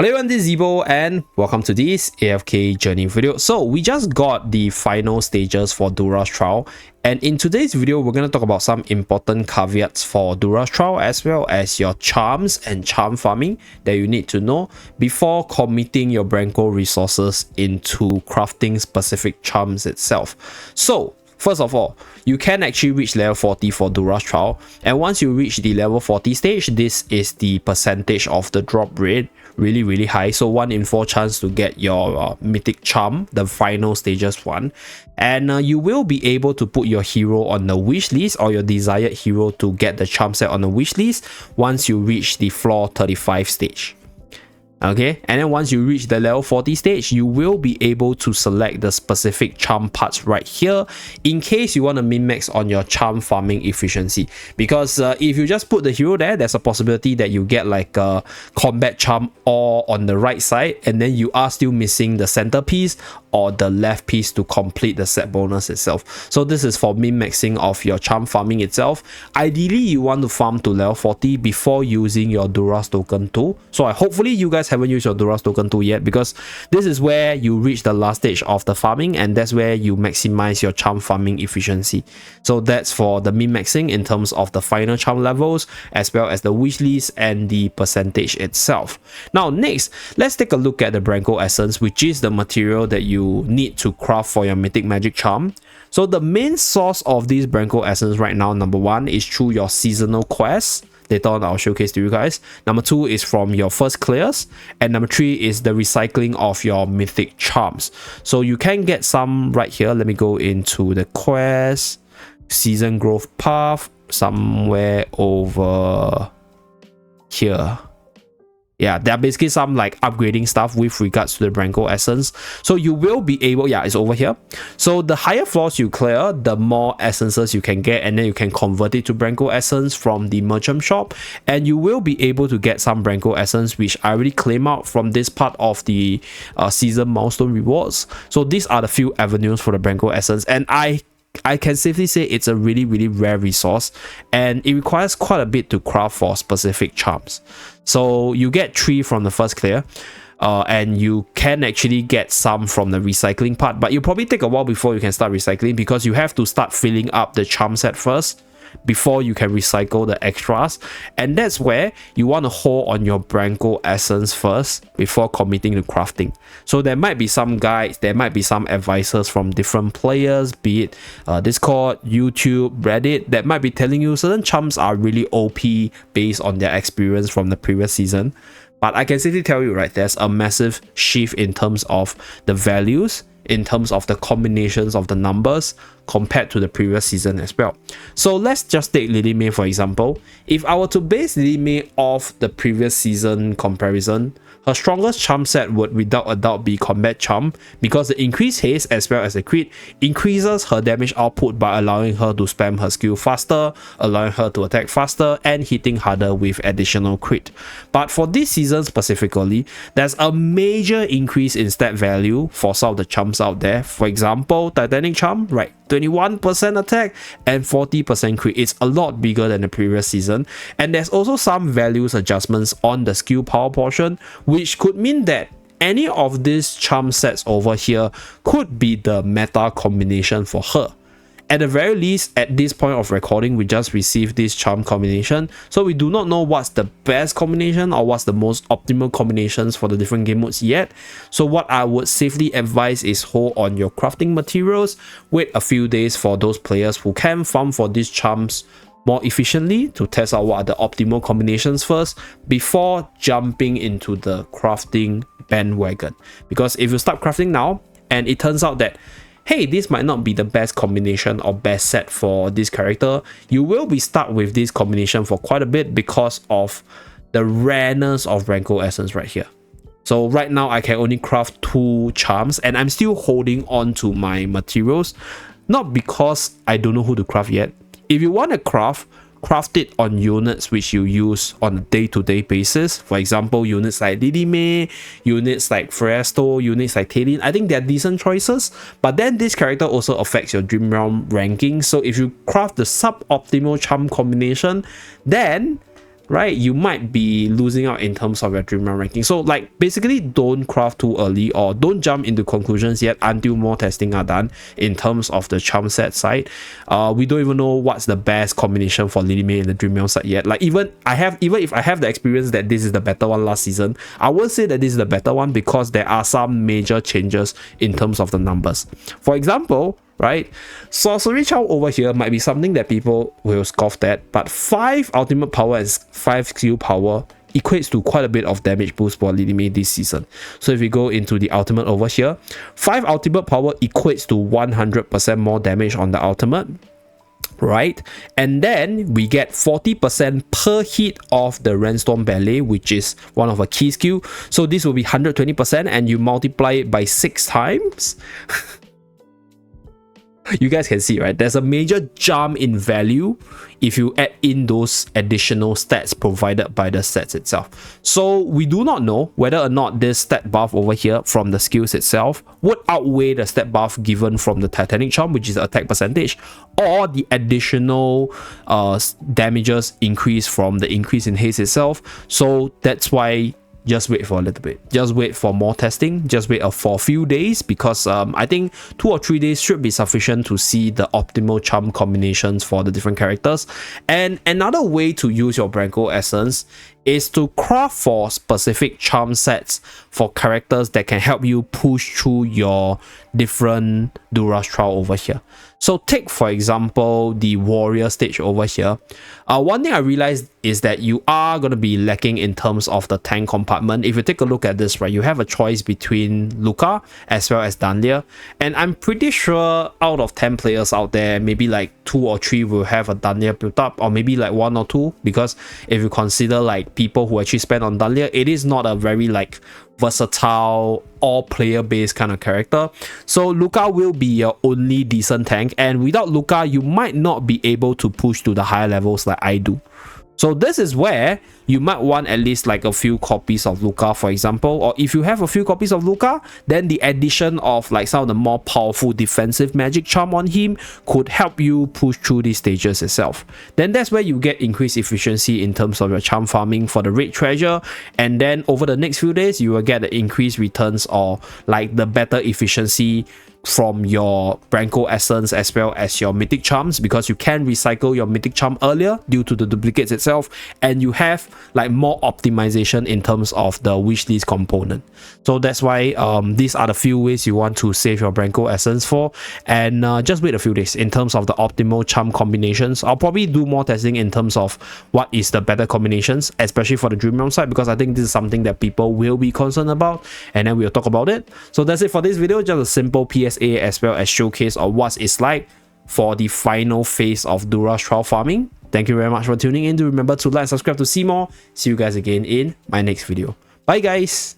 Hello everyone, this is Zeeebo and welcome to this AFK journey video. So we just got the final stages for Dura's trial, and in today's video we're going to talk about some important caveats for Dura's trial as well as your charms and charm farming that you need to know before committing your Branco resources into crafting specific charms itself. So first of all, you can actually reach level 40 for Dura's trial, and once you reach the level 40 stage, this is the percentage of the drop rate really high. So 1 in 4 chance to get your mythic charm, the final stages one, and you will be able to put your hero on the wish list or your desired hero to get the charm set on the wish list once you reach the floor 35 stage. Okay, and then once you reach the level 40 stage, you will be able to select the specific charm parts right here in case you want to min-max on your charm farming efficiency, because if you just put the hero there, there's a possibility that you get like a combat charm or on the right side, and then you are still missing the center piece or the left piece to complete the set bonus itself. So this is for min-maxing of your charm farming itself. Ideally, you want to farm to level 40 before using your Dura's token tool. So hopefully you guys haven't used your Dura's token tool yet, because this is where you reach the last stage of the farming, and that's where you maximize your charm farming efficiency. So that's for the min-maxing in terms of the final charm levels as well as the wish list and the percentage itself. Now next, let's take a look at the Branco essence, which is the material that you need to craft for your mythic magic charm. So the main source of this Branco essence right now, number 1 is through your seasonal quests. Later on I'll showcase to you guys. Number 2 is from your first clears, and number 3 is the recycling of your mythic charms. So you can get some right here. Let me go into the quest, season growth path, somewhere over here. Yeah, there are basically some like upgrading stuff with regards to the Branco essence. So you will be able, yeah, it's over here. So the higher floors you clear, the more essences you can get, and then you can convert it to Branco essence from the merchant shop, and you will be able to get some Branco essence, which I already claim out from this part of the season milestone rewards. So these are the few avenues for the Branco essence, and I can safely say it's a really rare resource, and it requires quite a bit to craft for specific charms. So you get 3 from the first clear, and you can actually get some from the recycling part, but it'll probably take a while before you can start recycling, because you have to start filling up the charm set first before you can recycle the extras, and that's where you want to hold on your Branco essence first before committing to crafting. So there might be some guides, there might be some advices from different players, be it Discord, YouTube, Reddit, that might be telling you certain charms are really OP based on their experience from the previous season. But I can safely tell you, right, there's a massive shift in terms of the values, in terms of the combinations of the numbers compared to the previous season as well. So let's just take Lily May for example. If I were to base Lily May off the previous season comparison, her strongest charm set would without a doubt be combat charm, because the increased haste as well as the crit increases her damage output by allowing her to spam her skill faster, allowing her to attack faster, and hitting harder with additional crit. But for this season specifically, there's a major increase in stat value for some of the charms out there. For example, Titanic charm, right, 21% attack and 40% crit. It's a lot bigger than the previous season, and there's also some values adjustments on the skill power portion, which could mean that any of these charm sets over here could be the meta combination for her. At the very least, at this point of recording, we just received this charm combination, so we do not know what's the best combination or what's the most optimal combinations for the different game modes yet. So what I would safely advise is hold on your crafting materials, wait a few days for those players who can farm for these charms more efficiently to test out what are the optimal combinations first before jumping into the crafting bandwagon. Because if you start crafting now and it turns out that, hey, this might not be the best combination or best set for this character, you will be stuck with this combination for quite a bit because of the rareness of Branco essence right here. So right now I can only craft 2 charms, and I'm still holding on to my materials, not because I don't know who to craft yet. If you want to craft it on units which you use on a day-to-day basis. For example, units like Lily May, units like Fresto, units like Talin. I think they're decent choices, but then this character also affects your Dream Realm ranking. So if you craft the suboptimal charm combination, then right, you might be losing out in terms of your dream realm ranking. So like basically don't craft too early or don't jump into conclusions yet until more testing are done in terms of the charm set side. We don't even know what's the best combination for Lily May in the dream realm side yet. Like even if I have the experience that this is the better one last season, I will say that this is the better one because there are some major changes in terms of the numbers. For example, right, sorcery charm over here might be something that people will scoff at, but 5 ultimate power and 5 skill power equates to quite a bit of damage boost for Lily May this season. So if we go into the ultimate over here, 5 ultimate power equates to 100% more damage on the ultimate, right? And then we get 40% per hit of the Rainstorm Ballet, which is one of a key skill. So this will be 120% and you multiply it by 6 times. You guys can see, right? There's a major jump in value if you add in those additional stats provided by the sets itself. So we do not know whether or not this stat buff over here from the skills itself would outweigh the stat buff given from the Titanic Charm, which is the attack percentage, or the additional damages increase from the increase in haste itself. So that's why just wait for a little bit, just wait for more testing, just wait for a few days, because I think 2 or 3 days should be sufficient to see the optimal charm combinations for the different characters. And another way to use your Branco essence is to craft for specific charm sets for characters that can help you push through your different Dura trial over here. So take for example the warrior stage over here. One thing I realized is that you are going to be lacking in terms of the tank compartment. If you take a look at this, right, you have a choice between Luca as well as Danlia, and I'm pretty sure out of 10 players out there, maybe like 2 or 3 will have a Danlia built up, or maybe like 1 or 2, because if you consider like people who actually spend on Danlia, it is not a very like versatile all player based kind of character. So Luca will be your only decent tank, and without Luca you might not be able to push to the higher levels like I do. So this is where you might want at least like a few copies of Luca, for example, or if you have a few copies of Luca, then the addition of like some of the more powerful defensive magic charm on him could help you push through these stages itself. Then that's where you get increased efficiency in terms of your charm farming for the raid treasure, and then over the next few days you will get the increased returns or like the better efficiency from your Branco essence as well as your mythic charms, because you can recycle your mythic charm earlier due to the duplicates itself, and you have like more optimization in terms of the wishlist component. So that's why these are the few ways you want to save your Branco essence for, and just wait a few days in terms of the optimal charm combinations. I'll probably do more testing in terms of what is the better combinations, especially for the dream realm side, because I think this is something that people will be concerned about, and then we'll talk about it. So that's it for this video, just a simple PSA as well as showcase of what it's like for the final phase of Dura's trial farming. Thank you very much for tuning in. Do remember to like and subscribe to see more. See you guys again in my next video. Bye guys.